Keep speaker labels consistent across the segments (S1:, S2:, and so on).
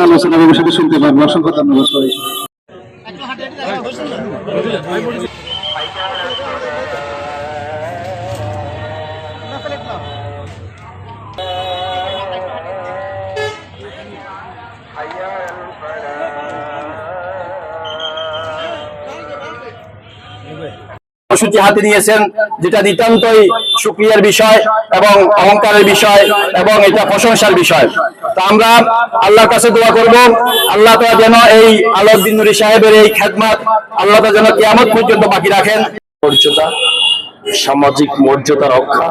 S1: আলোচনা ভবিষ্যতে শুনতে পারবো। অসংখ্য ধন্যবাদ সবাই।
S2: কর্মসূচি হাতে নিয়েছেন, যেটা নিতান্তই শুকরিয়ার বিষয় এবং অহংকারের বিষয় এবং এটা প্রশংসার বিষয়। তা আমরা আল্লাহর কাছে দোয়া করব, আল্লাহ তাআলা যেন এই আলাউদ্দিন নুরী সাহেবের এই খেদমত আল্লাহ তাআলা যেন কিয়ামত পর্যন্ত বাকি রাখেন।
S3: মর্যাদা, সামাজিক মর্যাদা রক্ষা,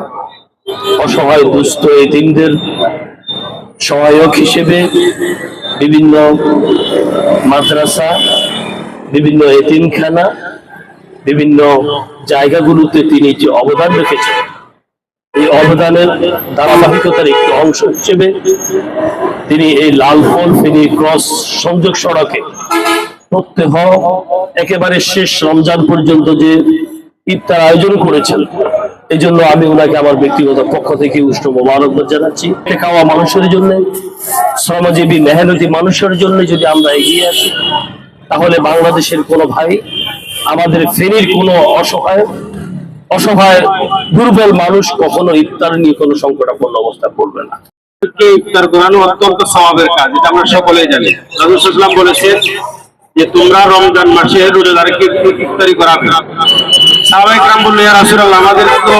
S3: অসহায় দুস্থ এতিমদের সহায়ক হিসেবে বিভিন্ন মাদ্রাসা, বিভিন্ন এতিমখানা, বিভিন্ন জায়গাগুলোতে তিনি যে অবদান রেখেছেন, এই অবদানের ধারাবাহিকতার একটি অংশ হিসেবে তিনি এই লালফল ফেনী ক্রস সংযোগ সড়কে প্রত্যহ একেবারে শেষ রমজান পর্যন্ত যে ইফতার আয়োজন করেছেন, এই জন্য আমি ওনাকে আমার ব্যক্তিগত পক্ষ থেকে উষ্ণ মোবারকবাদ জানাচ্ছি। খাওয়া মানুষের জন্য, শ্রমজীবী মেহনতি মানুষের জন্য যদি আমরা এগিয়ে আসি, তাহলে বাংলাদেশের কোনো ভাই, আমাদের ফেনীর কোনো অসহায় দুর্বল মানুষ কখনো ইফতার নিয়ে কোনো সংকটাপন্ন অবস্থা পড়বে না।
S4: ইফতার করানো অত্যন্ত সওয়াবের কাজ, এটা আমরা সকলেই জানি। রাসূল সাল্লাল্লাহু আলাইহি ওয়াসাল্লাম বলেছেন যে তোমরা রমজান মাসে রোজাদারকে ইফতারি করাবে। সাহাবায়ে কেরাম বললেন, ইয়া রাসূলুল্লাহ, আমাদের তো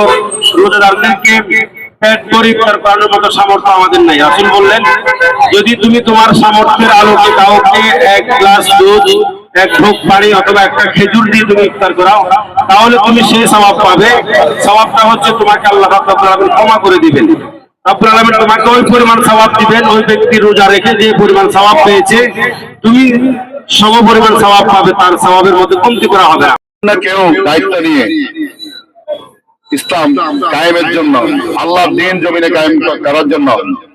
S4: রোজাদারদেরকে পেট ভরে ইফতার করানোর মতো সামর্থ্য আমাদের নাই। রাসূল বললেন, যদি তুমি তোমার সামর্থ্যের আলোকে কাউকে এক গ্লাস দুধ, এক ঢোক পানি অথবা একটা খেজুর দিয়ে তুমি ইফতার করাও, তাহলে তুমি সেই সওয়াব পাবে। সওয়াবটা হচ্ছে তোমাকে আল্লাহ রাব্বুল আলামিন ক্ষমা করে দিবেন। রব্বুল আলামিন তোমাকে ওই পরিমাণ সওয়াব দিবেন, ওই ব্যক্তি রোজা রেখে যে পরিমাণ সওয়াব পেয়েছে তুমি সম পরিমাণ সওয়াব পাবে, তার সওয়াবের মধ্যে কমতি করা হবে না।
S1: কেউ দায়িত্ব নিয়ে ইসলাম কায়েমের জন্য, আল্লাহর দ্বীন জমিনে কায়েম করার জন্য,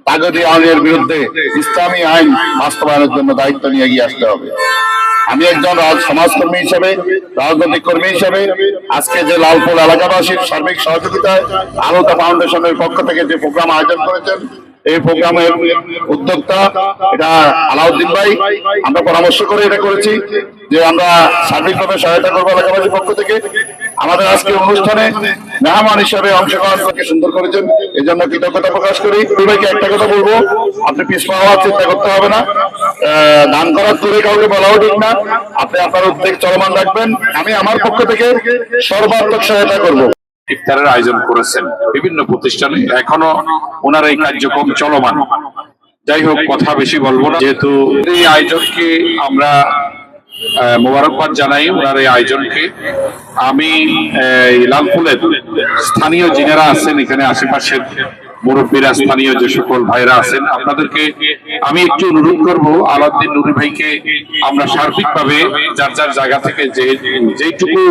S1: তাগতি আইনের বিরুদ্ধে ইসলামী আইন বাস্তবায়নের জন্য দায়িত্ব নিয়ে এগিয়ে আসতে হবে। আমি একজন সমাজকর্মী হিসেবে, রাজনৈতিক কর্মী হিসেবে আজকে যে লালপুর এলাকাবাসীর সার্বিক সহযোগিতায় আলোতা ফাউন্ডেশনের পক্ষ থেকে যে প্রোগ্রাম আয়োজন করেছেন, এই প্রোগ্রামের উদ্যোক্তা এটা আলাউদ্দিন ভাই, আমরা পরামর্শ করে এটা করেছি যে আমরা সার্বিকভাবে সহায়তা করবো এলাকাবাসীর পক্ষ থেকে। আমাদের আজকে অনুষ্ঠানে মেহমান হিসাবে অংশগ্রহণ করতে সুন্দর করেছেন, এই জন্য কৃতজ্ঞতা প্রকাশ করি। ভাইকে একটা কথা বলবো, আপনি পিছপা হওয়ার চিন্তা করতে হবে না, দান করার দূরে কাউকে বলাও ঠিক না, আপনি আপনার উদ্যোগ চলমান রাখবেন, আমি আমার পক্ষ থেকে সর্বাত্মক সহায়তা করবো।
S5: ইফতারের আয়োজন করেছেন বিভিন্ন প্রতিষ্ঠানে, এখনো ওনার এই কার্যক্রম চলমান। যাই হোক, কথা বেশি বলবো না, যেহেতু এই আয়োজনকে আমরা মোবারকবাদ জানাই। ওনার এই আয়োজনকে আমি লালফুলের স্থানীয় যিনারা আছেন, এখানে আশেপাশের মুরব্বীরা, স্থানীয় যে সকল ভাইরা আছেন, আপনাদেরকে আমি একটু অনুরোধ করব, আলাউদ্দিন নুরী ভাইকে আমরা সার্বিকভাবে যার যার জায়গা থেকে যেটুকু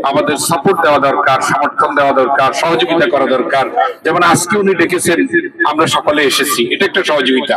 S5: আমাদের সাপোর্ট দেওয়া দরকার, সমর্থন দেওয়া দরকার, সহযোগিতা করা দরকার। যেমন আজকে উনি ডেকেছেন, আমরা সকলে এসেছি, এটা একটা সহযোগিতা।